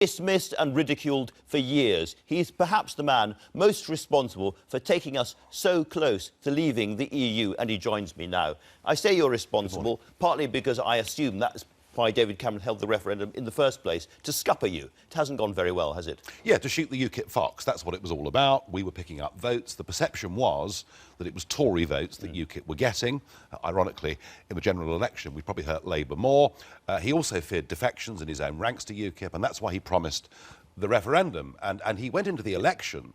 dismissed and ridiculed for years. He's perhaps the man most responsible for taking us so close to leaving the EU, and he joins me now. I say you're responsible, partly because I assume that's why David Cameron held the referendum in the first place, to scupper you. It hasn't gone very well, has it? Yeah, to shoot the UKIP fox. That's what it was all about. We were picking up votes. The perception was that it was Tory votes that UKIP were getting. Ironically, in the general election, we probably hurt Labour more. He also feared defections in his own ranks to UKIP, and that's why he promised the referendum. And he went into the election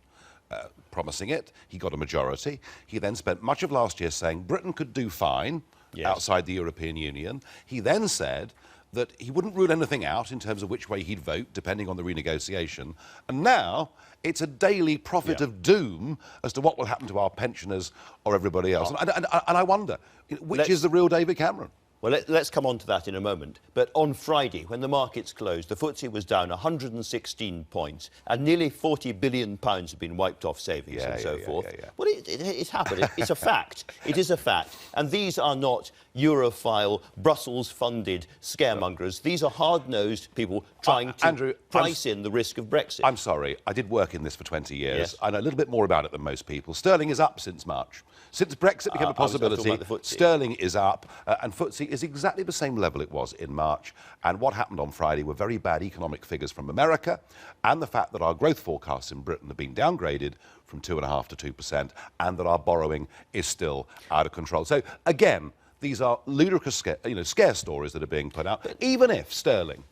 promising it. He got a majority. He then spent much of last year saying Britain could do fine outside the European Union. He then said that he wouldn't rule anything out in terms of which way he'd vote, depending on the renegotiation. And now it's a daily prophet of doom as to what will happen to our pensioners or everybody else. And I wonder, which is the real David Cameron? Well, let's come on to that in a moment. But on Friday, when the markets closed, the FTSE was down 116 points and nearly £40 billion had been wiped off savings and so forth. Well, it's happened. It's a fact. It is a fact. And these are not Europhile, Brussels-funded scaremongers. These are hard-nosed people trying to Andrew, price in the risk of Brexit. I'm sorry. I did work in this for 20 years. I know a little bit more about it than most people. Sterling is up since March. Since Brexit became a possibility, sterling is up, and FTSE is exactly the same level it was in March. And what happened on Friday were very bad economic figures from America, and the fact that our growth forecasts in Britain have been downgraded from 2.5% to 2%, and that our borrowing is still out of control. So, again, these are ludicrous scare stories that are being put out. Even if sterling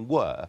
were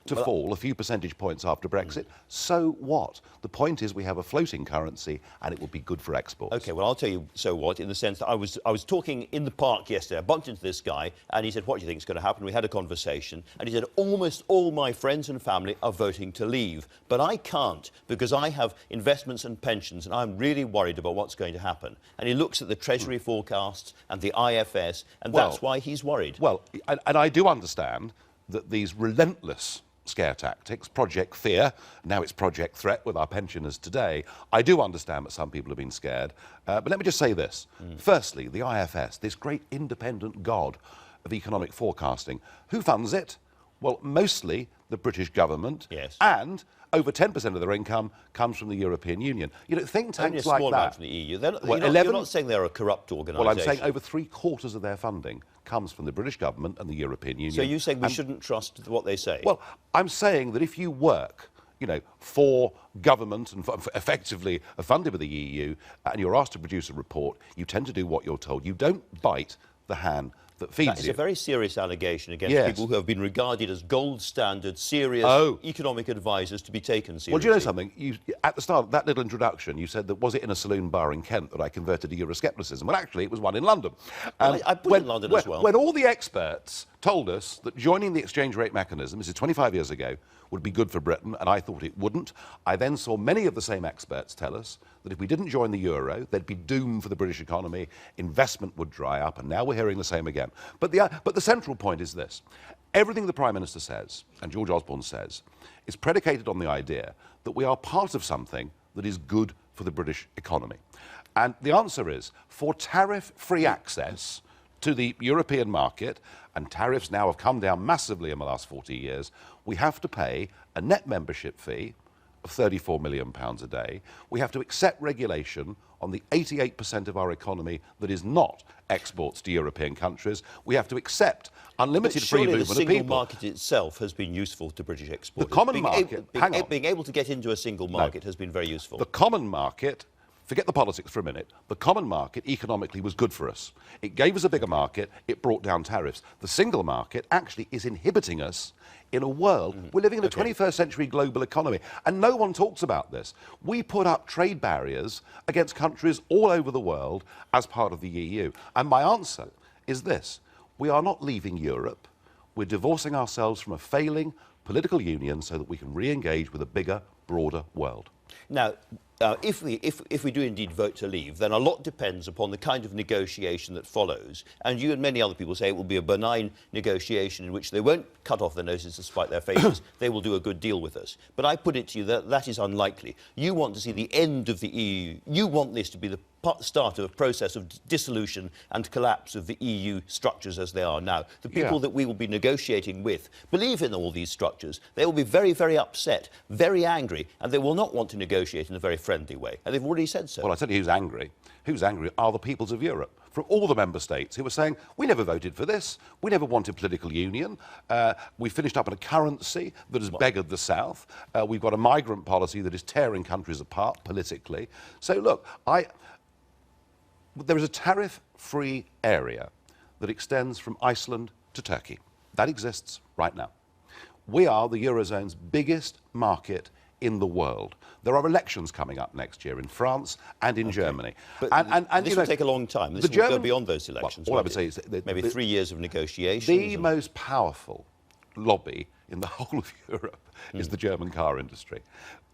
to fall a few percentage points after Brexit, so what? The point is we have a floating currency and it will be good for exports. OK, well, I'll tell you so what, in the sense that I was talking in the park yesterday. I bumped into this guy and he said, what do you think is going to happen? We had a conversation and he said, almost all my friends and family are voting to leave. But I can't because I have investments and pensions and I'm really worried about what's going to happen. And he looks at the Treasury forecasts and the IFS and that's why he's worried. Well, and I do understand that these relentless scare tactics, Project Fear, now it's Project Threat with our pensioners today. I do understand that some people have been scared, but let me just say this. Firstly, the IFS, this great independent god of economic forecasting, who funds it? Well, mostly the British government, and over 10% of their income comes from the European Union. You know, think tanks like that. From the EU. You're not saying they're a corrupt organisation. Well, I'm saying over 3/4 of their funding comes from the British government and the European Union. So you're saying we shouldn't trust what they say? Well, I'm saying that if you work, you know, for government and effectively are funded by the EU, and you're asked to produce a report, you tend to do what you're told. You don't bite the hand that feeds you. That is a very serious allegation against people who have been regarded as gold standard, serious economic advisors to be taken seriously. Well, do you know something? At the start of that little introduction, you said that was it in a saloon bar in Kent that I converted to Euroscepticism? Well, actually, it was one in London. Well, I put it in London as well. When all the experts told us that joining the exchange rate mechanism, this is 25 years ago, would be good for Britain, and I thought it wouldn't. I then saw many of the same experts tell us that if we didn't join the euro, there'd be doom for the British economy, investment would dry up, and now we're hearing the same again. But the central point is this. Everything the Prime Minister says, and George Osborne says, is predicated on the idea that we are part of something that is good for the British economy. And the answer is, for tariff-free access to the European market, and tariffs now have come down massively in the last 40 years, we have to pay a net membership fee of £34 million a day. We have to accept regulation on the 88% of our economy that is not exports to European countries. We have to accept unlimited free movement of people. The single market itself has been useful to British exporters. The common market, being able to get into a single market has been very useful. The common market, forget the politics for a minute, the common market economically was good for us. It gave us a bigger market, it brought down tariffs. The single market actually is inhibiting us in a world, we're living in a 21st century global economy, and no one talks about this. We put up trade barriers against countries all over the world as part of the EU. And my answer is this: we are not leaving Europe, we're divorcing ourselves from a failing political union so that we can re-engage with a bigger, broader world. Now, if we do indeed vote to leave, then a lot depends upon the kind of negotiation that follows. And you and many other people say it will be a benign negotiation in which they won't cut off their noses to spite their faces. They will do a good deal with us. But I put it to you that that is unlikely. You want to see the end of the EU. You want this to be the start of a process of dissolution and collapse of the EU structures as they are now. The people that we will be negotiating with believe in all these structures. They will be very, very upset, very angry, and they will not want to negotiate in a very friendly way. And they've already said so. Well, I tell you who's angry. Who's angry are the peoples of Europe, from all the member states who are saying, we never voted for this, we never wanted political union, we finished up in a currency that has beggared the South, we've got a migrant policy that is tearing countries apart politically. So look, there is a tariff-free area that extends from Iceland to Turkey. That exists right now. We are the Eurozone's biggest market in the world. There are elections coming up next year in France and in Germany. But this will take a long time. This will go beyond those elections. Well, all I would say is maybe 3 years of negotiations. The most powerful lobby in the whole of Europe is the German car industry.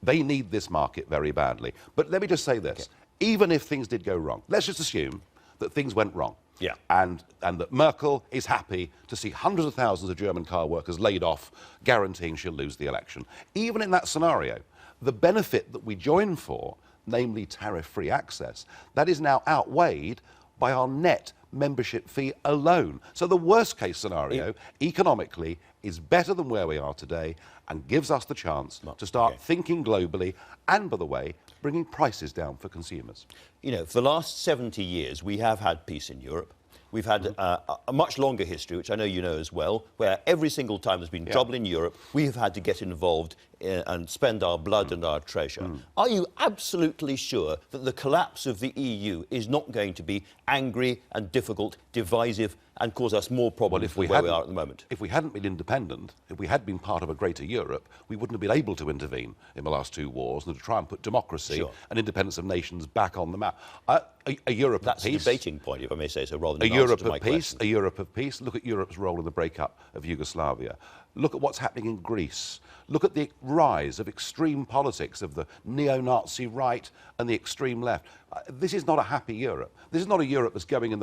They need this market very badly. But let me just say this. Even if things did go wrong, let's just assume that things went wrong. Yeah. And that Merkel is happy to see hundreds of thousands of German car workers laid off, guaranteeing she'll lose the election. Even in that scenario, the benefit that we join for, namely tariff-free access, that is now outweighed by our net membership fee alone. So the worst-case scenario, economically, is better than where we are today and gives us the chance to start thinking globally and, by the way, bringing prices down for consumers. You know, for the last 70 years, we have had peace in Europe. We've had a much longer history, which I know you know as well, where every single time there's been trouble in Europe, we have had to get involved and spend our blood and our treasure. Are you absolutely sure that the collapse of the EU is not going to be angry and difficult, divisive, and cause us more problems than where we are at the moment? If we hadn't been independent, if we had been part of a greater Europe, we wouldn't have been able to intervene in the last 2 wars and to try and put democracy and independence of nations back on the map. A Europe of peace. That's a debating point, if I may say so, rather than a an Europe answer to my of peace. question. A Europe of peace. Look at Europe's role in the breakup of Yugoslavia. Look at what's happening in Greece. Look at the rise of extreme politics of the neo-Nazi right and the extreme left. This is not a happy Europe. This is not a Europe that's going in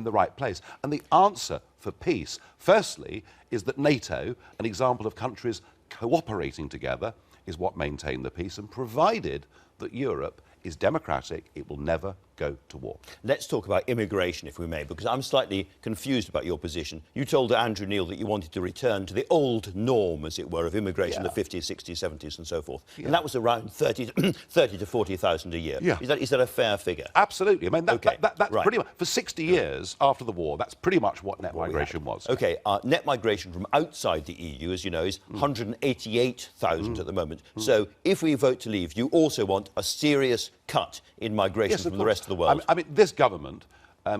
the right place. And the answer for peace, firstly, is that NATO, an example of countries cooperating together, is what maintained the peace. And provided that Europe is democratic, it will never go to war. Let's talk about immigration, if we may, because I'm slightly confused about your position. You told Andrew Neil that you wanted to return to the old norm, as it were, of immigration in the 50s, 60s, 70s and so forth. And that was around 30 to 40,000 a year. Is that a fair figure? Absolutely. I mean, that's pretty much, for 60 years after the war, that's pretty much what net migration was. OK, net migration from outside the EU, as you know, is 188,000 at the moment. So if we vote to leave, you also want a serious cut in migration from the rest of the world. I mean, this government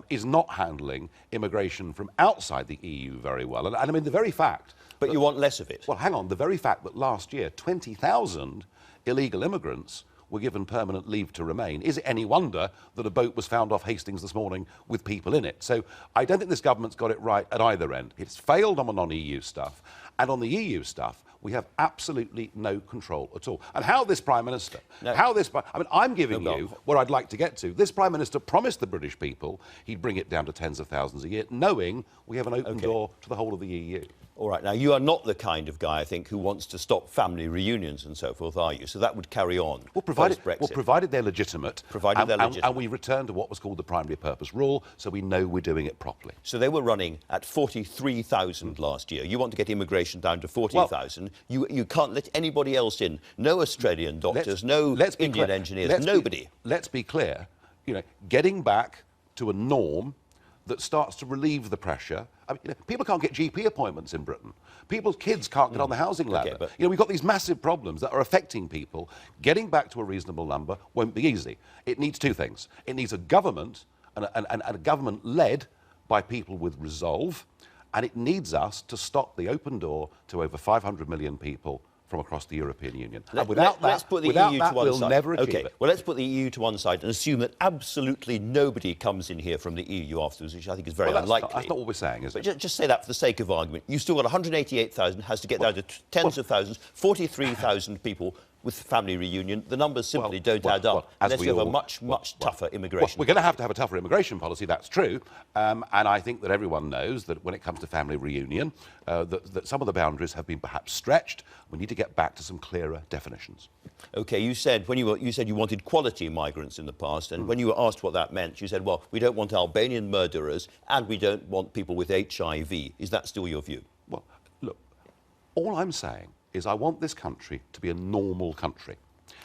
is not handling immigration from outside the EU very well. And I mean, the very fact... But you want less of it. Well, hang on. The very fact that last year 20,000 illegal immigrants were given permanent leave to remain, is it any wonder that a boat was found off Hastings this morning with people in it? So I don't think this government's got it right at either end. It's failed on the non-EU stuff, and on the EU stuff, we have absolutely no control at all. And how this Prime Minister, I mean, I'm giving you where I'd like to get to. This Prime Minister promised the British people he'd bring it down to tens of thousands a year, knowing we have an open door to the whole of the EU. All right, now you are not the kind of guy, I think, who wants to stop family reunions and so forth, are you? So that would carry on. Well, provided they're legitimate. Provided they're legitimate. And we return to what was called the primary purpose rule, so we know we're doing it properly. So they were running at 43,000 last year. You want to get immigration down to 40,000. You can't let anybody else in. No Australian doctors, no Indian engineers, nobody. Let's be clear. You know, getting back to a norm that starts to relieve the pressure. I mean, you know, people can't get GP appointments in Britain. People's kids can't get on the housing ladder. You know, we've got these massive problems that are affecting people. Getting back to a reasonable number won't be easy. It needs 2 things. It needs a government, and a government led by people with resolve, and it needs us to stop the open door to over 500 million people from across the European Union. Let's put the EU to one we'll side. Never achieve it. Well, let's put the EU to one side and assume that absolutely nobody comes in here from the EU afterwards, which I think is very unlikely. That's not what we're saying, is it? But just say that for the sake of argument. You've still got 188,000, has to get down to tens of thousands, 43,000 people with family reunion. The numbers simply don't add up unless you have a much tougher immigration. We're going to have a tougher immigration policy, that's true. And I think that everyone knows that when it comes to family reunion, that some of the boundaries have been perhaps stretched. We need to get back to some clearer definitions. OK, you said you wanted quality migrants in the past, and when you were asked what that meant, you said, well, we don't want Albanian murderers and we don't want people with HIV. Is that still your view? Well, look, all I'm saying is I want this country to be a normal country.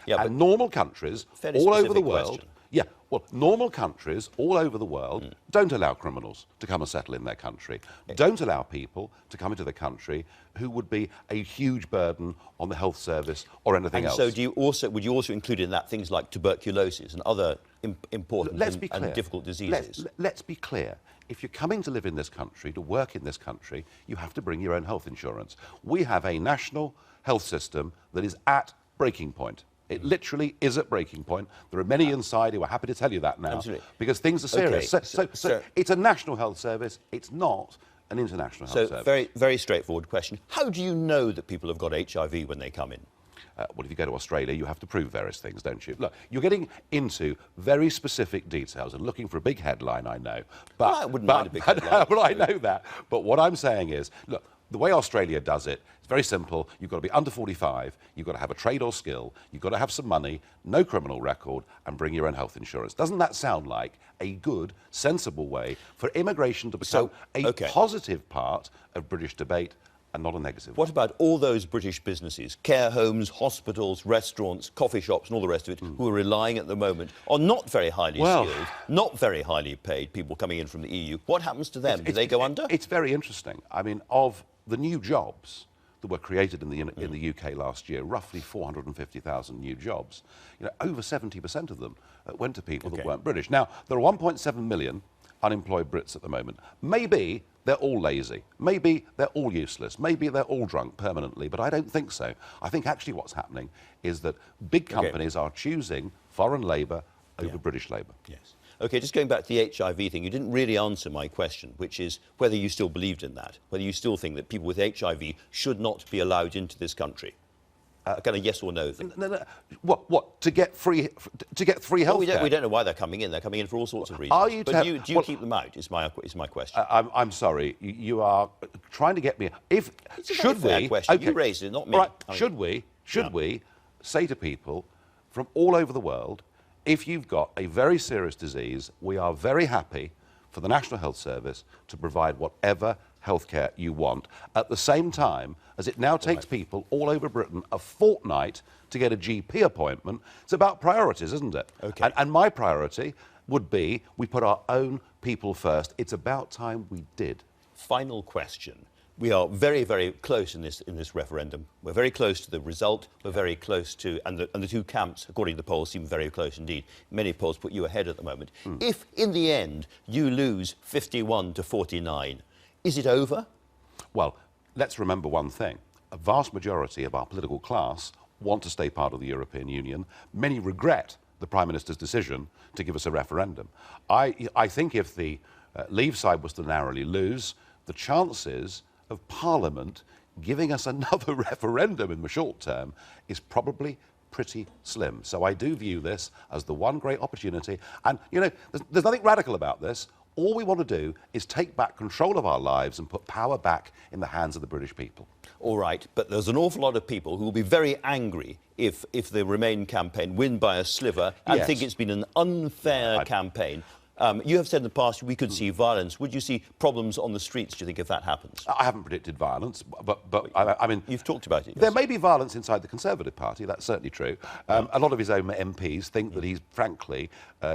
Yeah, and normal countries all over the world... Yeah, well, normal countries all over the world don't allow criminals to come and settle in their country, don't allow people to come into the country who would be a huge burden on the health service or anything else. So would you also include in that things like tuberculosis and other important and difficult diseases? Let's be clear. If you're coming to live in this country, to work in this country, you have to bring your own health insurance. We have a national health system that is at breaking point. It literally is at breaking point. There are many inside who are happy to tell you that now. Absolutely. Because things are serious. Okay. So it's a national health service. It's not an international health service. So very straightforward question. How do you know that people have got HIV when they come in? Well, if you go to Australia, you have to prove various things, don't you? Look, you're getting into very specific details and looking for a big headline, I know. But, I wouldn't mind a big headline. Well, I know that. But what I'm saying is, look, the way Australia does it, it's very simple. You've got to be under 45, you've got to have a trade or skill, you've got to have some money, no criminal record, and bring your own health insurance. Doesn't that sound like a good, sensible way for immigration to become a positive part of British debate and not a negative? What about all those British businesses, care homes, hospitals, restaurants, coffee shops and all the rest of it, who are relying at the moment on not very highly skilled, not very highly paid people coming in from the EU? What happens to them? Do they go under? It's very interesting. I mean, of the new jobs that were created in the UK last year, roughly 450,000 new jobs, over 70% of them went to people that weren't British. Now, there are 1.7 million unemployed Brits at the moment. Maybe they're all lazy. Maybe they're all useless. Maybe they're all drunk permanently, but I don't think so. I think actually what's happening is that big companies are choosing foreign labour over British labour. Yes. OK, just going back to the HIV thing, you didn't really answer my question, which is whether you still believed in that, whether you still think that people with HIV should not be allowed into this country. A kind of yes or no thing. No. What? To get free health care? We don't know why they're coming in. They're coming in for all sorts of reasons. Do you keep them out? Is my question. I'm sorry. You are trying to get me. Should we? Question. Okay. You raised it, not me. Right. Should we say to people from all over the world, if you've got a very serious disease, we are very happy for the National Health Service to provide whatever healthcare you want, at the same time as it now takes people all over Britain a fortnight to get a GP appointment. It's about priorities, isn't it? Okay. And my priority would be we put our own people first. It's about time we did. Final question. We are very, very close in this referendum. We're very close to the result. We're very close to, and the two camps, according to the polls, seem very close indeed. Many polls put you ahead at the moment. If, in the end, you lose 51 to 49, is it over? Well, let's remember one thing. A vast majority of our political class want to stay part of the European Union. Many regret the Prime Minister's decision to give us a referendum. I think if the Leave side was to narrowly lose, the chances of Parliament giving us another referendum in the short term is probably pretty slim. So I do view this as the one great opportunity. And, there's nothing radical about this. All we want to do is take back control of our lives and put power back in the hands of the British people. All right, but there's an awful lot of people who will be very angry if the Remain campaign win by a sliver and think it's been an unfair campaign. You have said in the past we could see violence. Would you see problems on the streets, do you think, if that happens? I haven't predicted violence, but I mean... You've talked about it. Yes. There may be violence inside the Conservative Party, that's certainly true. A lot of his own MPs think that he's, frankly,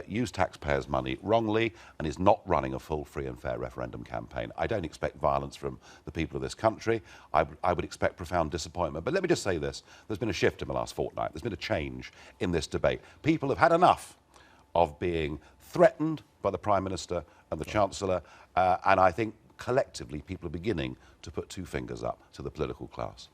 used taxpayers' money wrongly and is not running a full, free and fair referendum campaign. I don't expect violence from the people of this country. I would expect profound disappointment. But let me just say this. There's been a shift in the last fortnight. There's been a change in this debate. People have had enough of being threatened by the Prime Minister and the Chancellor, and I think collectively people are beginning to put two fingers up to the political class.